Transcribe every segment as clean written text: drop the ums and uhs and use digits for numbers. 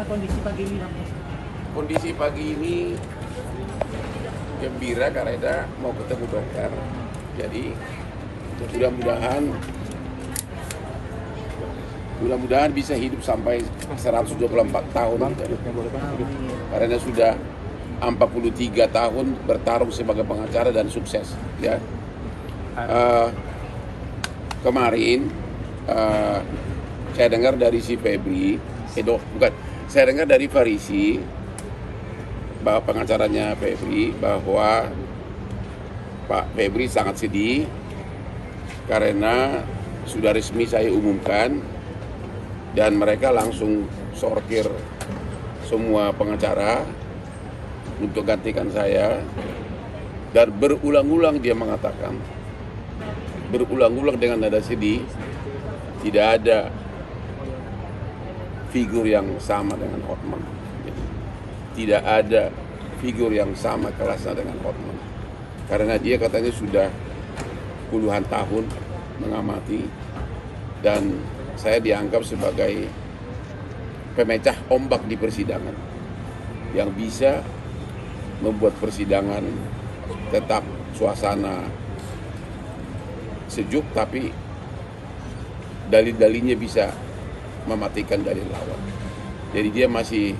kondisi pagi ini? Kondisi pagi ini gembira karena mau ketemu dokter. Jadi mudah-mudahan bisa hidup sampai 124 tahun. Karena sudah 43 tahun bertarung sebagai pengacara dan sukses. Ya. Kemarin saya dengar dari si Febri, saya dengar dari Farisi, bahwa pengacaranya Febri, bahwa Pak Febri sangat sedih karena sudah resmi saya umumkan dan mereka langsung sortir semua pengacara untuk gantikan saya, dan berulang-ulang dia mengatakan, berulang-ulang dengan nada sedih, tidak ada figur yang sama dengan Hotman. Tidak ada figur yang sama kelasnya dengan Hotman. Karena dia katanya sudah puluhan tahun mengamati, dan saya dianggap sebagai pemecah ombak di persidangan yang bisa membuat persidangan tetap suasana sejuk, tapi dalil-dalilnya bisa mematikan dalil lawan. Jadi dia masih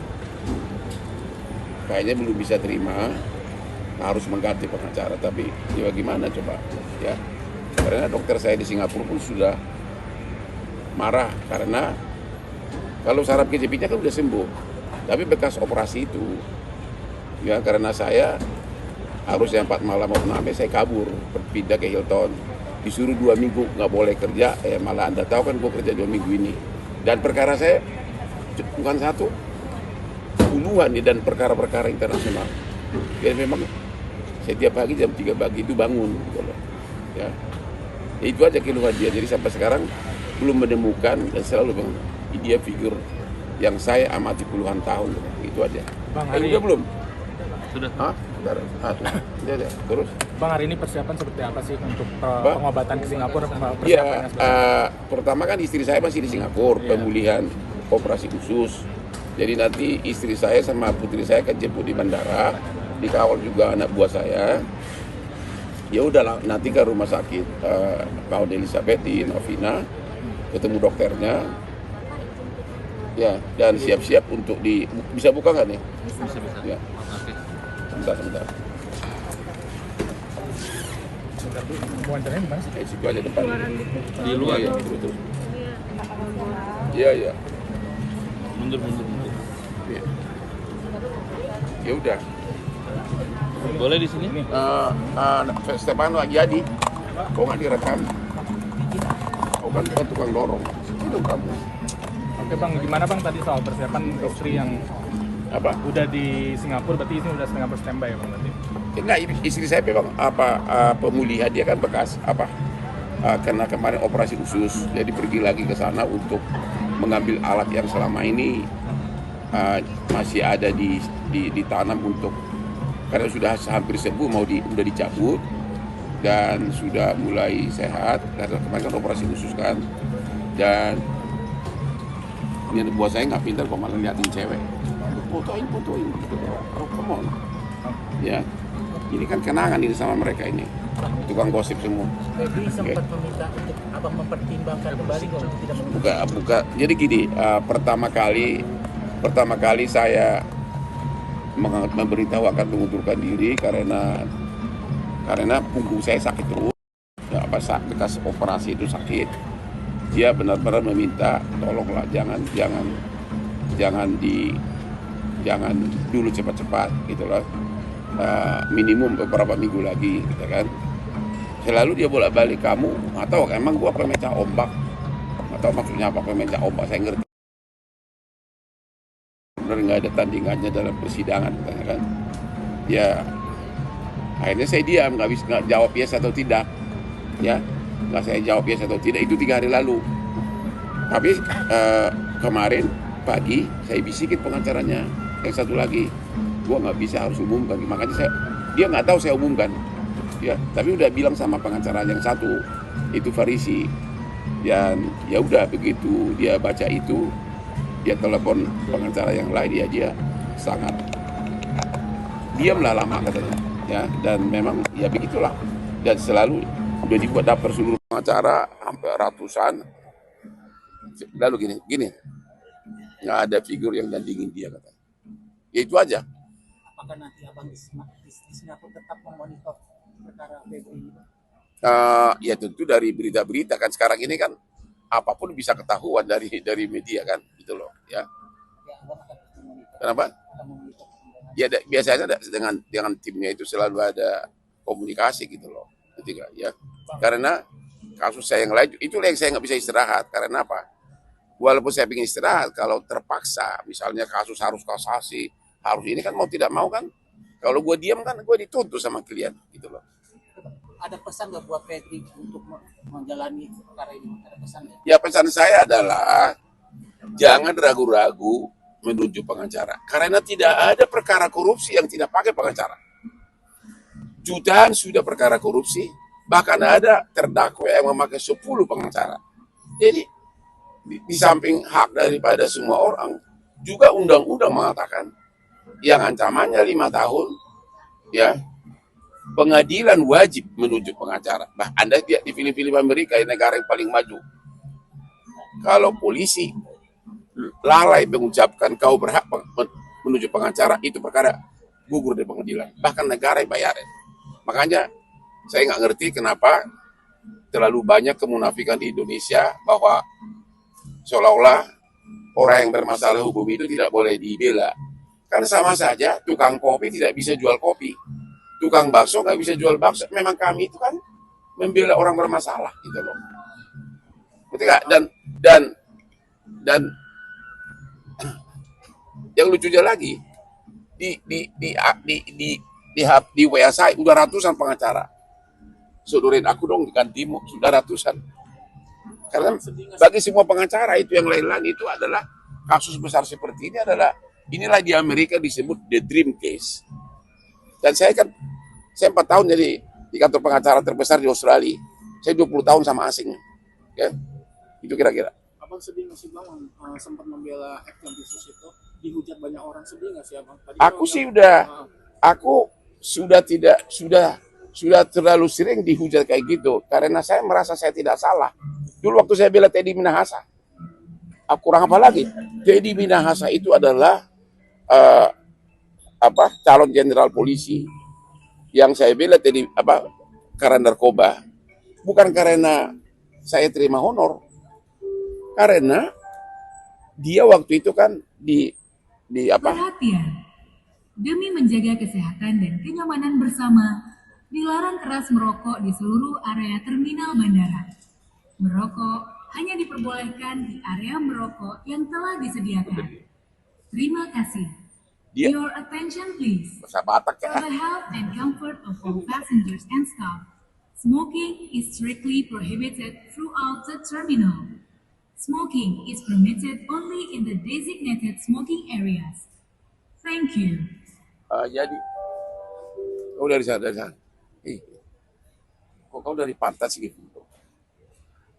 kayaknya belum bisa terima, harus mengganti pengacara. Tapi ya bagaimana coba ya, karena dokter saya di Singapura pun sudah marah karena kalau saraf kejepitnya kan udah sembuh, tapi bekas operasi itu ya, karena saya harusnya 4 malam mau name, saya kabur pindah ke Hilton, disuruh 2 minggu nggak boleh kerja, malah Anda tahu kan gue kerja 2 minggu ini, dan perkara saya bukan satu, puluhan nih, dan perkara-perkara internasional. Jadi memang setiap pagi jam 3 pagi itu bangun gitu loh. Ya. Itu aja keluhan dia. Jadi sampai sekarang belum menemukan, dan selalu bang, dia figur yang saya amati puluhan tahun. Itu aja. Bang, hari udah belum? Sudah. Hah? Terus? Bang, hari ini persiapan seperti apa sih untuk pengobatan ke Singapura? Ya, pertama kan istri saya masih di Singapura, pemulihan operasi khusus. Jadi nanti istri saya sama putri saya akan jemput di bandara, dikawal juga anak buah saya. Ya udahlah, nanti ke rumah sakit Paul Elizabeth di Novena, ketemu dokternya. Ya, dan siap-siap untuk bisa buka nggak nih? Bisa. Ya. Sebentar. Wawancaranya di mana sih? Situ aja depan. Di luar. Ya, terus. Iya. Mundur. Ya. Ya udah. Boleh di sini? Stefano Agiadi, kok nggak direkam? Oh kan tukang dorong. Itu kamu. Oke bang, gimana bang tadi soal persiapan istri yang Apa? udah di Singapura, berarti ini udah Singapura standby ya bang berarti? Enggak, istri saya memang pemulihan, dia kan bekas karena kemarin operasi khusus, jadi pergi lagi ke sana untuk mengambil alat yang selama ini masih ada ditanam untuk, karena sudah hampir sembuh, udah dicabut dan sudah mulai sehat karena kemarin kan operasi khusus kan. Dan ini buat saya nggak pintar kok, malah liatin cewek, fotoin gitu. Oh come on ya, ini kan kenangan ini sama mereka, ini tukang gosip semua. Febri sempat meminta untuk abang mempertimbangkan kembali kalau tidak menemukan. Buka. Jadi gini, pertama kali saya memberitahu akan mengundurkan diri karena punggung saya sakit terus. Ya, bekas operasi itu sakit. Dia benar-benar meminta tolonglah jangan dulu cepat-cepat gitu loh. Minimum beberapa minggu lagi gitu kan. Selalu dia bolak-balik, kamu atau emang gua pemecah ombak, atau maksudnya apa pemecah ombak, saya ngerti. Benar nggak ada tandingannya dalam persidangan katanya kan. Ya akhirnya saya diam, nggak jawab yes atau tidak ya, nggak saya jawab yes atau tidak itu 3 hari lalu. Tapi kemarin pagi saya bisikin pengacaranya yang satu lagi, gua nggak bisa, harus umumkan, makanya dia nggak tahu saya umumkan ya, tapi udah bilang sama pengacara yang satu itu Farisi, dan ya udah begitu dia baca itu dia telepon pengacara yang lain, dia sangat diamlah lama katanya, ya. Dan memang ya begitulah, dan selalu udah dibuat daftar seluruh pengacara hampir ratusan, lalu gini nggak ada figur yang nandingin dia katanya, ya itu aja. Apakah nanti abang di Singapura tetap memonitor perkara Febri ini? Ya tentu dari berita-berita kan sekarang ini kan apapun bisa ketahuan dari media kan, gitu loh, ya. Ya, abang akan memonitor. Kenapa? Akan memonitor. Ya biasanya dengan timnya itu selalu ada komunikasi gitu loh, ketika ya. Karena kasus saya yang lain itu yang saya nggak bisa istirahat. Karena apa? Walaupun saya ingin istirahat, kalau terpaksa, misalnya kasus harus kasasi, harus ini kan mau tidak mau kan. Kalau gue diam kan gue dituntut sama klien gitu loh. Ada pesan nggak buat Febri untuk menjalani perkara ini? Ada pesan nggak? Ya pesan saya adalah jangan ragu-ragu menunjuk pengacara. Karena tidak ada perkara korupsi yang tidak pakai pengacara. Jutaan sudah perkara korupsi, bahkan ada terdakwa yang memakai 10 pengacara. Jadi di samping hak daripada semua orang, juga undang-undang mengatakan yang ancamannya 5 tahun, ya, pengadilan wajib menunjuk pengacara. Nah, Anda lihat di film-film Amerika, negara yang paling maju. Kalau polisi lalai mengucapkan kau berhak menunjuk pengacara, itu perkara gugur di pengadilan. Bahkan negara yang bayarin. Makanya saya nggak ngerti kenapa terlalu banyak kemunafikan di Indonesia bahwa seolah-olah orang yang bermasalah hukum itu tidak boleh dibela. Karena sama saja tukang kopi tidak bisa jual kopi, tukang bakso nggak bisa jual bakso. Memang kami itu kan membela orang bermasalah gitu loh. Ketika dan yang lucunya lagi di WA saya udah ratusan pengacara. Sodorin aku dong gantimu, sudah ratusan. Karena bagi semua pengacara itu yang lain-lain itu adalah kasus besar seperti ini inilah di Amerika disebut the dream case. Dan saya 4 tahun jadi di kantor pengacara terbesar di Australia. Saya 20 tahun sama asing. Ya. Itu kira-kira. Abang sedih nggak sih bang sempat membela Ekman Khusus itu dihujat banyak orang, sedih nggak sih abang? Aku sudah terlalu sering dihujat kayak gitu karena saya merasa saya tidak salah. Dulu waktu saya bela Teddy Minahasa, aku kurang apa lagi? Teddy Minahasa itu adalah calon jenderal polisi yang saya bela karena narkoba, bukan karena saya terima honor, karena dia waktu itu kan Perhatian, demi menjaga kesehatan dan kenyamanan bersama, dilarang keras merokok di seluruh area terminal bandara. Merokok hanya diperbolehkan di area merokok yang telah disediakan. Terima kasih. Your attention please. For the health and comfort of all passengers and staff, smoking is strictly prohibited throughout the terminal. Smoking is permitted only in the designated smoking areas. Thank you. Jadi, dari sana. Kok kau dari pantas gitu?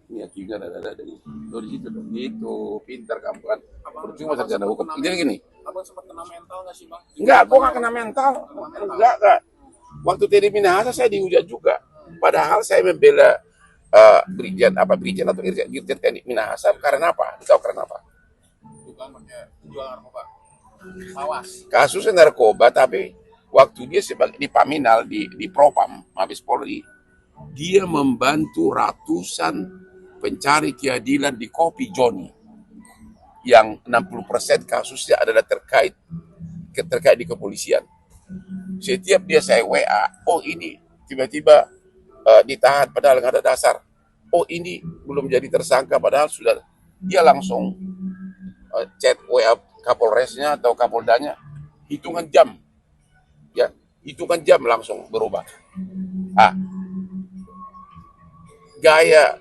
Ini juga ada dari situ dong. Itu pintar kamu kan. Percuma sarjana hukum. Jadi gini. Abang sempat kena mental nggak sih bang? Enggak, gua nggak kena mental. Enggak. Waktu Teddy Minahasa saya dihujat juga. Padahal saya membela Brigjen atau Irjen Teddy Minahasa karena apa? Tahu karena apa? Bukan pakai jual narkoba. Awas. Kasusnya narkoba, tapi waktu dia sebagai di Paminal di Propam Mabes Polri, dia membantu ratusan pencari keadilan di Kopi Joni yang 60% kasusnya adalah terkait di kepolisian. Setiap dia saya WA, oh ini tiba-tiba ditahan padahal nggak ada dasar. Oh ini belum jadi tersangka padahal sudah. Dia langsung chat WA Kapolresnya atau Kapoldanya, hitungan jam, ya hitungan jam langsung berubah. Gaya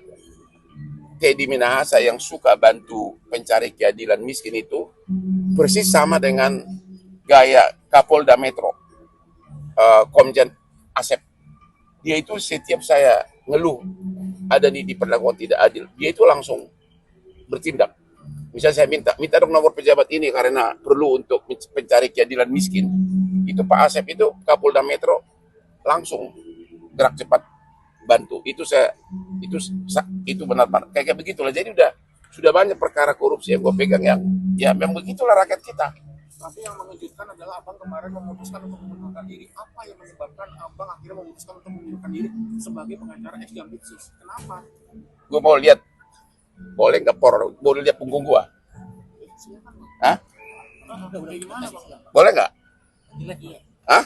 Teddy Minahasa yang suka bantu pencari keadilan miskin itu persis sama dengan gaya Kapolda Metro, Komjen Asep. Dia itu setiap saya ngeluh ada diperlakukan tidak adil, dia itu langsung bertindak. Misalnya saya minta dong nomor pejabat ini karena perlu untuk mencari keadilan miskin. Itu Pak Asep itu Kapolda Metro langsung gerak cepat bantu. Itu benar-benar kayak begitulah. Jadi sudah banyak perkara korupsi yang gue pegang yang ya memang begitulah rakyat kita. Tapi yang mengejutkan adalah Abang kemarin memutuskan untuk mengundurkan diri. Apa yang menyebabkan Abang akhirnya memutuskan untuk mengundurkan diri sebagai pengacara ex Jampitsus? Kenapa? Gue mau lihat, boleh nggak boleh lihat punggung gua? Silakan, Bang. Hah? Udah gimana, Bang? Boleh nggak? Iya. Hah?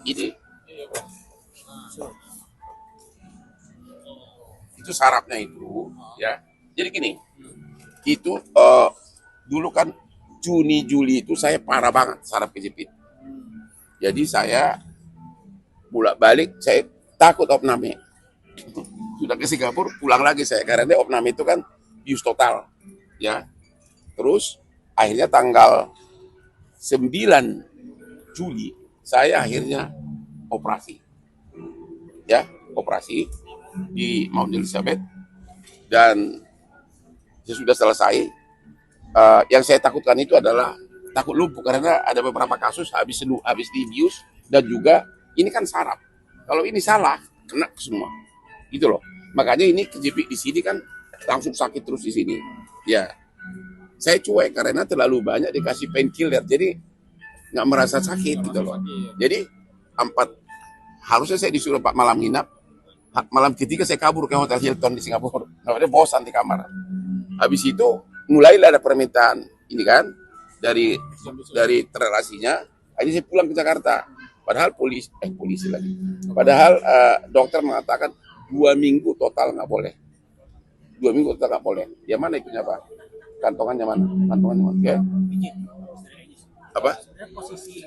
Ini. Itu sarafnya itu, ya. Jadi gini, itu dulu kan Juni Juli itu saya parah banget saraf kejepit. Jadi saya bolak-balik, saya takut opname. Sudah ke Singapura, pulang lagi saya karena opname itu kan bius total, ya. Terus akhirnya tanggal 9 Juli saya akhirnya operasi, ya, operasi di Mount Elizabeth dan saya sudah selesai. Yang saya takutkan itu adalah takut lumpuh karena ada beberapa kasus habis dibius dan juga ini kan saraf. Kalau ini salah kena semua, gitu loh. Makanya ini kejepit di sini kan langsung sakit terus di sini. Ya, saya cuek karena terlalu banyak dikasih painkiller, jadi nggak merasa sakit gitu loh. Jadi harusnya saya disuruh Pak malam nginap. Malam ketiga saya kabur ke Hotel Hilton di Singapura. Namanya bosan di kamar. Habis itu mulailah ada permintaan ini kan dari relasinya. Akhirnya saya pulang ke Jakarta. Padahal polisi lagi. Padahal dokter mengatakan 2 minggu total nggak boleh. 2 minggu total nggak boleh. Ya mana itunya Pak? Kantongannya mana? Ya. Apa? Posisi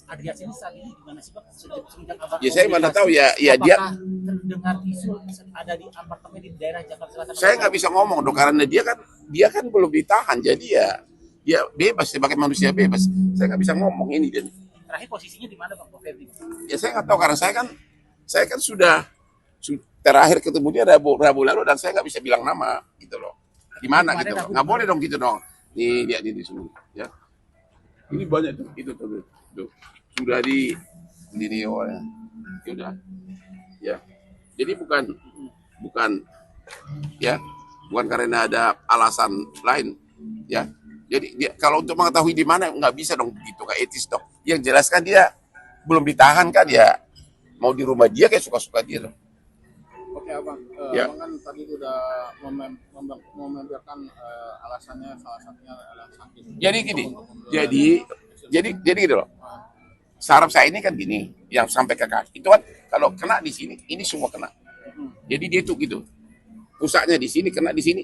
Adrias ini saat ini gimana sih Pak? Semenjak Abang Ya saya mana tahu ya dia terdengar isu ada di apartemen di daerah Jakarta Selatan. Saya nggak bisa ngomong dong karena dia kan belum ditahan, jadi ya bebas sebagai manusia bebas. Saya nggak bisa ngomong ini dan Terakhir posisinya di mana Bang Ferdi? ya saya nggak tahu karena saya kan sudah terakhir ketemu dia Rabu lalu dan saya nggak bisa bilang nama gitu loh. Di mana gitu loh. Nggak boleh dong gitu dong. Nih dia di sini ya. Ini banyak tuh itu tuh. Sudah di awalnya. Sudah. Ya. Jadi bukan karena ada alasan lain ya. Jadi kalau untuk mengetahui di mana nggak bisa dong begitu, nggak etis dong. Yang jelas kan dia belum ditahan kan ya, mau di rumah dia kayak suka-suka dia dong. Oke Abang, Ya. Abang kan tadi udah membeberkan alasannya salah satunya adalah sakit. Jadi gini, jadi gitu loh. Saraf saya ini kan gini, yang sampai ke kaki. Itu kan kalau kena di sini, ini semua kena. Jadi dia tuh gitu. Pusatnya di sini, kena di sini,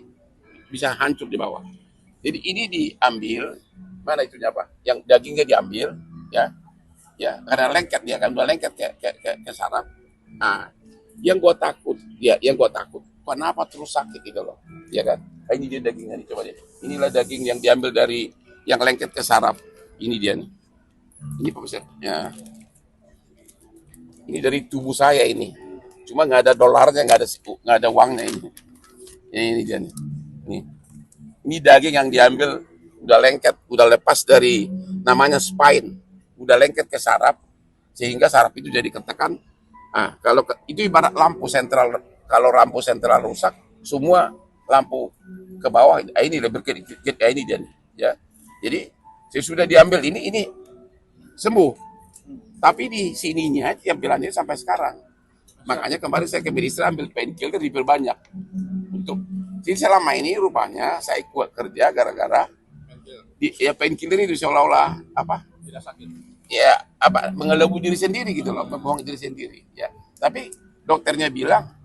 bisa hancur di bawah. Jadi ini diambil, mana itunya apa? Yang dagingnya diambil, ya, karena lengket dia kan, udah lengket ke saraf. Nah, yang gua takut, kenapa terus sakit gitu loh, ya kan? Nah, ini dia dagingnya nih, coba deh. Inilah daging yang diambil dari yang lengket ke saraf. Ini dia nih. Ini Pak Ustaz, ya. Ini dari tubuh saya ini. Cuma nggak ada dolarnya, nggak ada uangnya ini. Ya, ini dia nih. Ini daging yang diambil udah lengket, udah lepas dari namanya spine, udah lengket ke saraf sehingga saraf itu jadi ketekan. Nah, kalau itu ibarat lampu sentral. Kalau lampu sentral rusak, semua lampu ke bawah. Ini lebih berkedip-kedip. Ini dia nih, ya. Jadi saya sudah diambil ini sembuh. Tapi di sininya tampilannya sampai sekarang. Makanya kemarin saya ke medis ambil painkiller diperbanyak. Jadi selama ini rupanya saya kuat kerja gara-gara painkiller itu seolah-olah Tidak sakit. Ya mengelabui diri sendiri gitu loh, membohongi diri sendiri. Ya. Tapi dokternya bilang,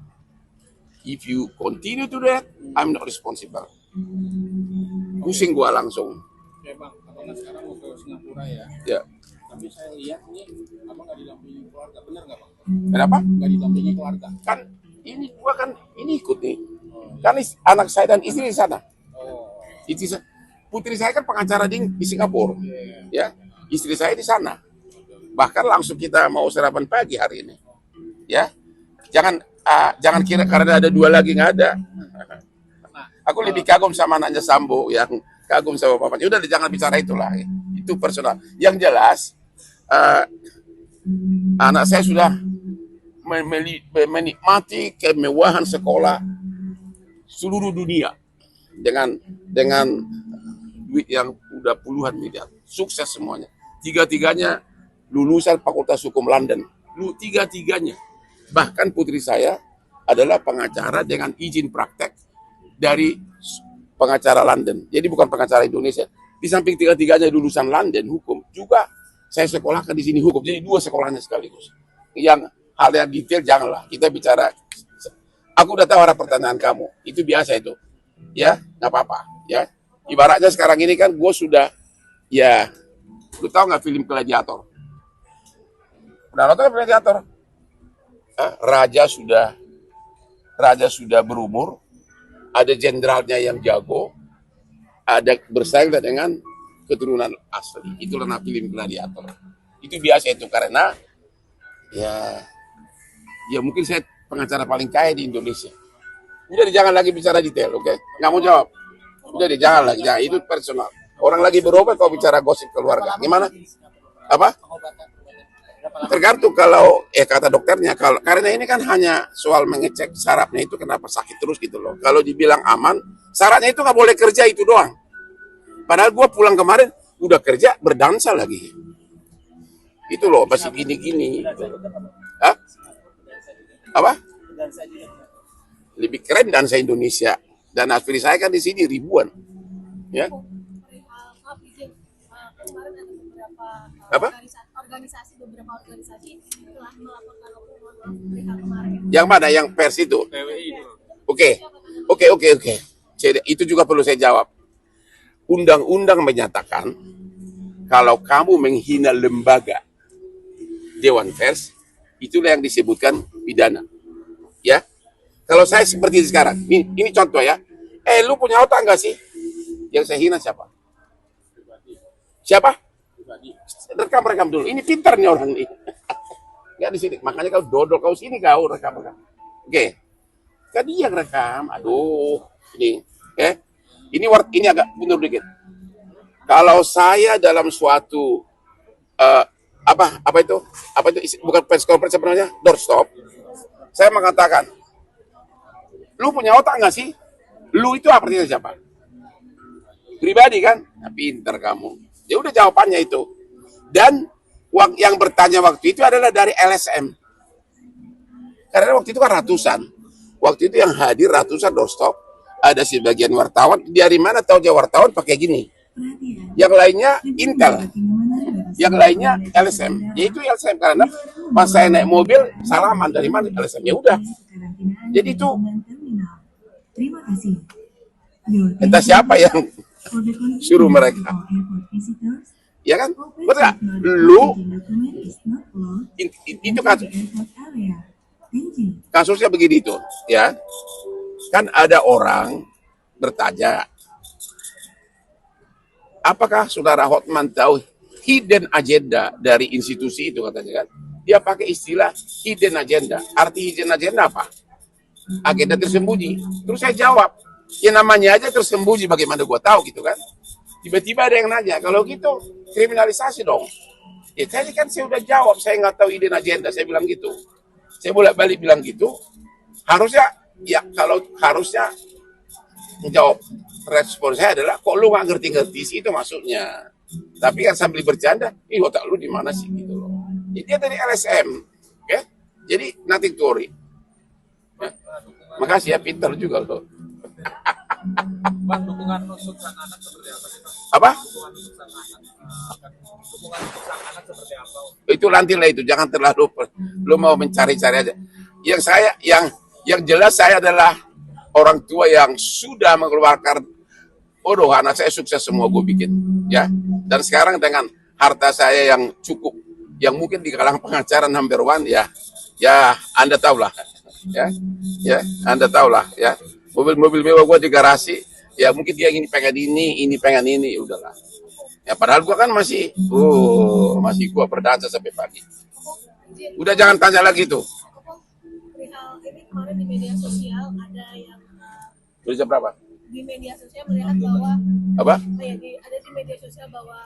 if you continue to that, I'm not responsible. Pusing gua langsung. Oke Bang, Abang sekarang mau ke Singapura ya. Ya. Tapi saya lihat ini Abang nggak didampingi keluarga, benar nggak Bang? Kenapa? Nggak didampingi keluarga. Kan ini ikut nih. Kan anak saya dan istri di sana. Putri saya kan pengacara di Singapura. Ya. Istri saya di sana. Bahkan langsung kita mau sarapan pagi hari ini. Ya. Jangan kira karena ada 2 lagi, nggak ada. Nah, Aku lebih kagum sama anaknya Sambo yang kagum sama bapaknya. Udah jangan bicara itulah, itu personal. Yang jelas anak saya sudah menikmati kemewahan sekolah seluruh dunia dengan duit yang udah puluhan miliar. Sukses semuanya. Tiga-tiganya lulusan Fakultas Hukum London. Tiga-tiganya. Bahkan putri saya adalah pengacara dengan izin praktek dari pengacara London. Jadi bukan pengacara Indonesia. Di samping tiga-tiganya lulusan London hukum, juga saya sekolahkan di sini hukum. Jadi dua sekolahnya sekaligus. Yang hal yang detail janganlah. Kita bicara. Aku udah tahu arah pertanyaan kamu. Itu biasa itu. Ya, nggak apa-apa. Ya, ibaratnya sekarang ini kan gue sudah, ya, lu tahu nggak film Gladiator? Udah nonton Gladiator? Raja sudah berumur, ada jenderalnya yang jago, ada bersaing dengan keturunan asli. Itulah film Gladiator. Itu biasa itu karena ya mungkin saya pengacara paling kaya di Indonesia. Udah jangan lagi bicara detail, oke? Nggak mau jawab. Udah jangan lagi, ya, itu personal. Orang lagi berobat kau bicara gosip keluarga. Gimana? Apa? Tergantung kalau kata dokternya, karena ini kan hanya soal mengecek sarafnya itu kenapa sakit terus gitu loh. Kalau dibilang aman, syaratnya itu nggak boleh kerja itu doang. Padahal gua pulang kemarin udah kerja berdansa lagi. Itu loh masih gini-gini. Hah? Apa? Lebih keren dansa Indonesia. Dan aspirasi saya kan di sini ribuan. Ya. Apa? Beberapa organisasi telah melaporkan perihal kemarin. Yang mana? Yang pers itu? Oke. Itu juga perlu saya jawab. Undang-undang menyatakan kalau kamu menghina lembaga Dewan Pers, itulah yang disebutkan pidana. Ya. Kalau saya seperti sekarang, ini contoh ya. Lu punya otak nggak sih? Yang saya hina siapa? Siapa? Rekam dulu. Ini pintar nih orang ini. Nggak di sini. Makanya kau dodol, kau sini kau rekam. Oke. Tadi yang rekam. Aduh, ini. Ini agak mundur dikit. Kalau saya dalam suatu apa itu? Bukan press conference sebenarnya, doorstop. Saya mengatakan, lu punya otak nggak sih? Lu itu artinya siapa? Pribadi kan? Nah, pintar kamu. Ya udah jawabannya itu. Dan yang bertanya waktu itu adalah dari LSM. Karena waktu itu kan ratusan. Waktu itu yang hadir ratusan doorstop. Ada sebagian wartawan. Dari mana tahu dia wartawan pakai gini. Yang lainnya Intel. Yang lainnya LSM. Yaitu LSM karena pas saya naik mobil salaman dari mana LSM. Ya udah. Jadi itu entah siapa yang suruh mereka. Ya kan? Betul gak? Lu itu kasusnya begini itu, ya. Kan ada orang bertanya, apakah saudara Hotman tahu hidden agenda dari institusi itu katanya kan? Dia pakai istilah hidden agenda. Arti hidden agenda apa? Agenda tersembunyi. Terus saya jawab, ya namanya aja tersembunyi, bagaimana gua tahu gitu kan? Tiba-tiba ada yang nanya, kalau gitu kriminalisasi dong. Ya tadi kan saya udah jawab, saya nggak tahu ide agenda, saya bilang gitu. Saya bolak-balik bilang gitu. Harusnya, ya kalau harusnya menjawab respon saya adalah, kok lu nggak ngerti-ngerti sih itu maksudnya. Tapi kan sambil bercanda, otak lu di mana sih gitu loh. Jadi dia dari LSM, ya. Jadi nothing to worry. Ya. Makasih ya, pintar juga loh. Bang, dukungan untuk sang anak seperti apa sih, Bang? Apa? Dukungan untuk sang anak seperti apa? Itu nantilah itu, jangan terlalu lu mau mencari-cari aja. Yang jelas saya adalah orang tua yang sudah mengeluarkan, anak saya sukses semua gue bikin, ya. Dan sekarang dengan harta saya yang cukup, yang mungkin di kalangan pengacara number one, ya Anda tahulah, ya Anda tahulah, ya. Mobil-mobil mewah gue di garasi, ya mungkin dia pengen ini, udahlah. Ya padahal gue kan masih gue berdansa sampai pagi. Udah jangan tanya lagi tuh. Perihal ini kemarin di media sosial ada yang Tulis jam berapa? di media sosial melihat bahwa Apa? ada di media sosial bahwa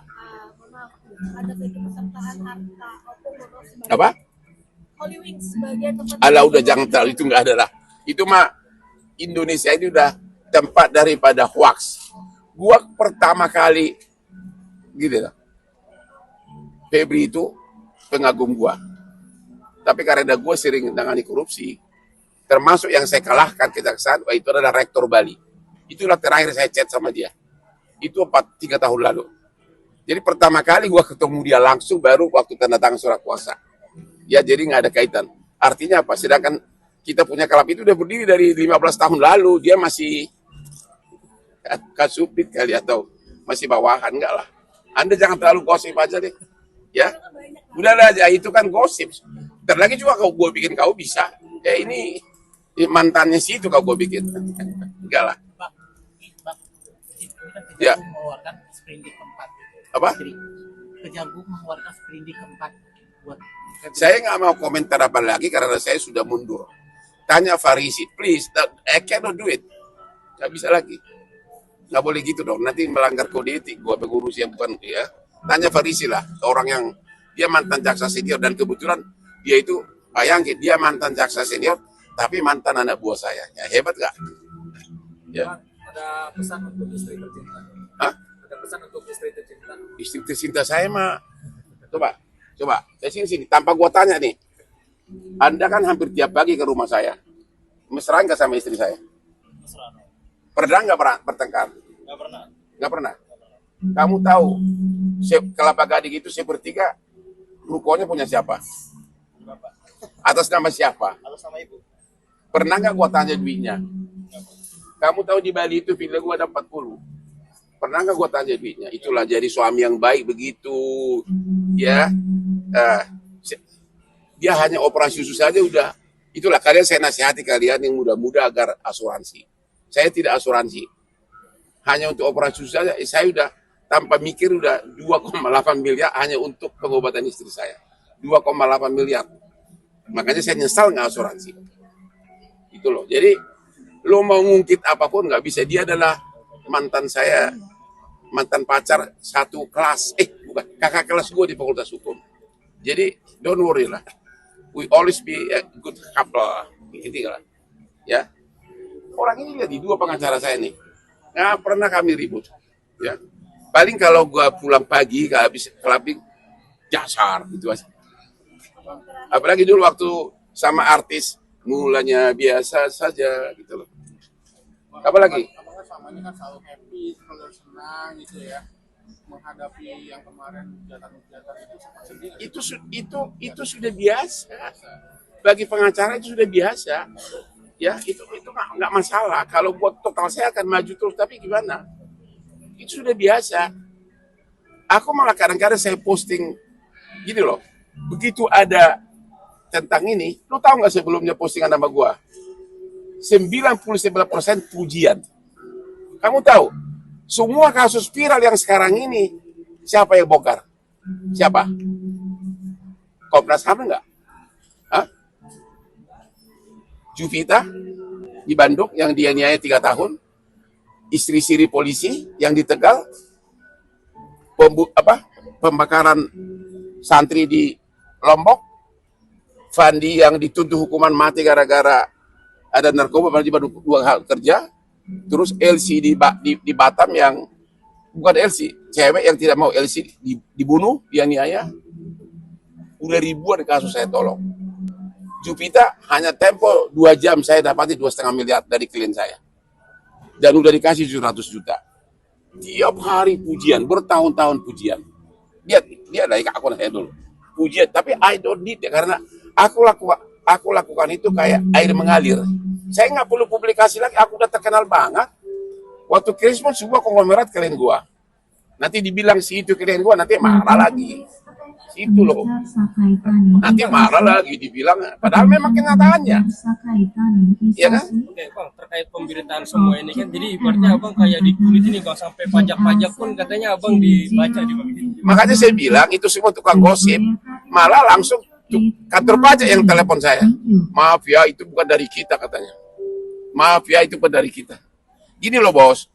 mohon maaf, ada keikutsertaan harta opung Mono sebagai Apa? Holy Wings sebagai tempat. Alah udah jangan terlalu, itu nggak ada lah. Itu mah Indonesia ini udah tempat daripada hoax. Gua pertama kali gitu lah. Febri itu pengagum gua. Tapi karena gua sering menangani korupsi, termasuk yang saya kalahkan kejaksaan, itu adalah Rektor Bali. Itulah terakhir saya chat sama dia. Itu 3 tahun lalu. Jadi pertama kali gua ketemu dia langsung baru waktu tanda tangan surat kuasa. Ya jadi nggak ada kaitan. Artinya apa? Sedangkan kita punya klub itu udah berdiri dari 15 tahun lalu. Dia masih kasupit kali atau masih bawahan, enggak lah. Anda jangan terlalu gosip aja deh. Ya, udahlah aja, itu kan gosip. Terlagi juga kalau gue bikin kau bisa. Ya ini mantannya sih itu kau gue bikin. Enggak lah. Pak, Ya. Kejagung mengeluarkan sprindik keempat. Apa? Jadi, Kejagung mengeluarkan sprindik keempat buat Saya nggak mau komentar apa lagi karena saya sudah mundur. Tanya Farisi, please, I cannot do it. Nggak bisa lagi. Nggak boleh gitu dong, nanti melanggar kode etik. Gua pengurus yang bukan, ya. Tanya Farisi lah, orang yang dia mantan jaksa senior dan kebetulan dia itu, bayangin, dia mantan jaksa senior, tapi mantan anak buah saya. Ya hebat nggak? Ya. Ada pesan untuk istri tercinta. Hah? Ada pesan untuk istri tercinta. Istri tercinta saya mah, coba, saya sini, tanpa gua tanya nih. Anda kan hampir tiap pagi ke rumah saya. Mesra nggak sama istri saya? Pernah nggak bertengkar? Nggak pernah. Kamu tahu, Kelapa Gading itu sepertiga rukonya punya siapa? Atas nama siapa? Atas nama ibu. Pernah nggak gua tanya duitnya? Kamu tahu di Bali itu villa gua ada 40. Pernah nggak gua tanya duitnya? Itulah jadi suami yang baik begitu, ya. Dia hanya operasi susu saja udah. Itulah kalian, saya nasihati kalian yang muda-muda agar asuransi. Saya tidak asuransi. Hanya untuk operasi susu saja, saya udah tanpa mikir udah 2,8 miliar hanya untuk pengobatan istri saya. 2,8 miliar. Makanya saya nyesal nggak asuransi. Itu loh. Jadi lo mau ngungkit apapun nggak bisa. Dia adalah mantan saya, mantan pacar satu kelas. Bukan, kakak kelas gue di Fakultas Hukum. Jadi don't worry lah. We always be a good couple. Gitu lah. Ya. Orang ini lihat di dua pengacara saya nih. Nggak pernah kami ribut. Ya. Paling kalau gua pulang pagi habis clubbing, jasar gitu aja. Apalagi dulu waktu sama artis, mulanya biasa saja gitu loh. Apa lagi? Apakah selama ini kan selalu happy, selalu senang gitu ya, menghadapi yang kemarin hujatan-hujatan itu sempat sedih nggak? Itu sudah biasa. Bagi pengacara itu sudah biasa. Ya, itu nggak masalah. Kalau buat total saya akan maju terus, tapi gimana? Itu sudah biasa. Aku malah kadang-kadang saya posting gini loh. Begitu ada tentang ini, lu tahu nggak sebelumnya postingan nama gua? 99% pujian. Kamu tahu? Semua kasus viral yang sekarang ini, siapa yang bongkar? Siapa? Komnas HAM enggak? Hah? Juvita di Bandung yang dianiaya 3 tahun, istri siri polisi yang di Tegal, pembakaran santri di Lombok, Fandi yang dituntut hukuman mati gara-gara ada narkoba pada di Bandung 2 hal kerja, terus LC di Batam yang bukan LC, cewek yang tidak mau LC dibunuh, dianiaya. Udah ribuan kasus saya tolong. Jupiter hanya tempo 2 jam saya dapati 2,5 miliar dari klien saya. Dan udah dikasih 700 juta. Tiap hari pujian, bertahun-tahun pujian. Dia dari akun saya dulu. Pujian, tapi I don't need it, karena aku lakukan itu kayak air mengalir. Saya nggak perlu publikasi lagi, aku udah terkenal banget. Waktu Christmas semua konglomerat klien gua. Nanti dibilang si itu klien gua, nanti marah lagi. Itu loh. Nanti marah lagi dibilang, padahal memang kenyataannya. Iya kan? Oke, Bang, terkait pemberitaan semua ini kan, jadi ibaratnya Abang kayak di kulit ini, Bang, sampai pajak-pajak pun katanya Abang dibaca di Bang. Makanya saya bilang itu semua tukang gosip. Malah langsung kantor pajak yang telepon saya. Maaf ya, itu bukan dari kita katanya. Maaf ya, itu bukan dari kita. Gini loh bos,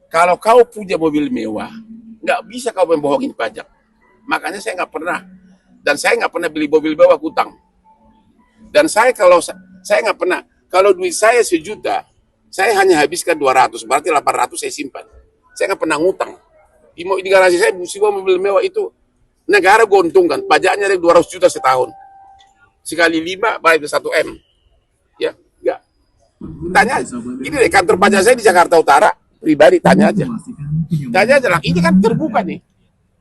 kalau kau punya mobil mewah, nggak bisa kau membohongin pajak. Makanya saya nggak pernah, dan saya nggak pernah beli mobil mewah utang. Dan saya nggak pernah, kalau duit saya 1 juta, saya hanya habiskan 200, berarti 800 saya simpan. Saya nggak pernah ngutang. Di garasi saya semua mobil mewah itu negara gue untungkan, pajaknya dari 200 juta setahun. Sekali 5, baik 1 M. Ya, enggak. Tanya, ini deh kantor pajak saya di Jakarta Utara, pribadi tanya aja. Tanya aja lah, ini kan terbuka nih.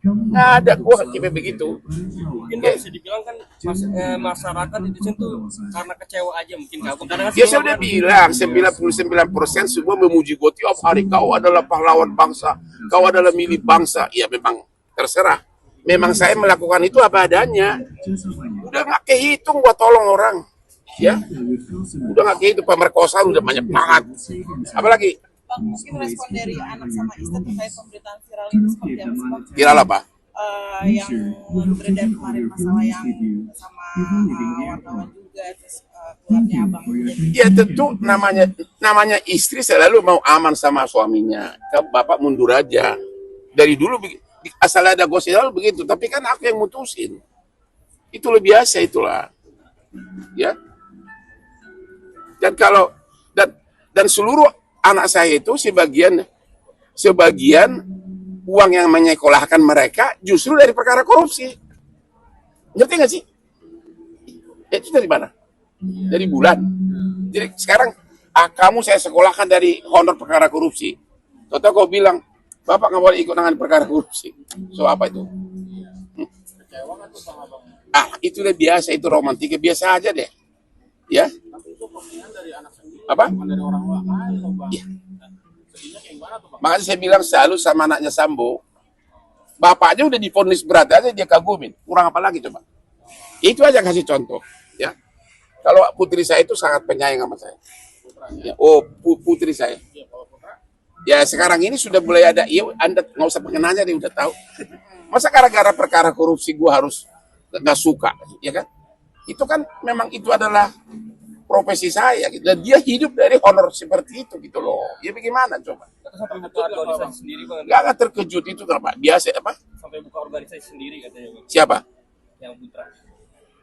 Nggak ada, gua kayak begitu. Mungkin Bang, bisa dibilang kan masyarakat di sini tuh karena kecewa aja mungkin Kak. Karena kan Ya saya udah bilang, 99% semua memuji gue tiap hari. Kau adalah pahlawan bangsa, kau adalah milik bangsa. Ya memang terserah. Memang saya melakukan itu apa adanya. Udah nggak kehitung buat tolong orang. Ya, udah nggak kehitung, pemerkosaan udah banyak banget. Apalagi? Bang, mungkin respon dari anak sama istri terkait pemberitaan viral ini seperti apa sih Bang? Viral apa? Yang beredar kemarin masalah yang sama wartawan juga, terus keluarnya abang. Ya tentu namanya istri selalu mau aman sama suaminya. Bapak mundur aja. Dari dulu asal ada gosip selalu begitu. Tapi kan aku yang mutusin. Itu lebih biasa itulah. Ya. Dan kalau dan seluruh anak saya itu sebagian uang yang menyekolahkan mereka justru dari perkara korupsi. Ngerti nggak sih? Itu dari mana? Dari bulan. Jadi sekarang kamu saya sekolahkan dari honor perkara korupsi. Atau kau bilang, Bapak nggak boleh ikut dengan perkara korupsi. So apa itu? Itu udah biasa, itu romantika biasa aja deh. Ya. Apa? Ya. Makanya saya bilang selalu sama anaknya Sambo, bapaknya udah divonis berat aja dia kagumin, kurang apa lagi coba? Itu aja kasih contoh, ya. Kalau putri saya itu sangat penyayang sama saya. Ya, putri saya. Ya sekarang ini sudah mulai ada, ya Anda nggak usah pengenanya dia udah tahu. Masa gara-gara perkara korupsi gua harus nggak suka, ya kan? Itu kan memang itu adalah profesi saya gitu. Dan dia hidup dari honor seperti itu gitu loh. Ya bagaimana coba? sampai buka organisasi sendiri Bang. Gak terkejut itu kenapa? Biasa apa? Sampai buka organisasi sendiri katanya Bang. Siapa? Yang Putra.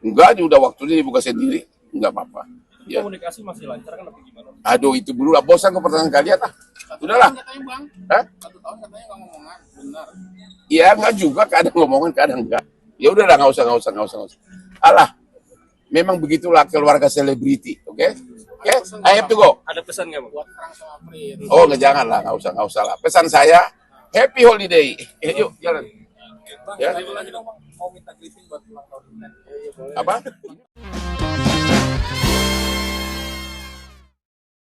Enggak, dia udah waktunya dibuka sendiri. Enggak apa-apa. Ya. Komunikasi masih lancar kan apa gimana? Aduh itu dulu lah, bosan ke pertanyaan kalian lah. Udahlah. Katanya Bang, Hah? 1 tahun katanya nggak ngomongan, benar. Ya enggak juga, kadang ngomongan, kadang enggak. Ya udahlah, nggak usah. Alah, memang begitulah keluarga selebriti, oke? Oke, I have to go. Ada pesan nggak Bang? Buat Frank sama Prit. Oh, jangan lah, nggak usah lah. Pesan saya, happy holiday. Yuk, jalan. Bang, Ya. lagi dong Bang, mau minta greeting buat ulang tahun. Apa?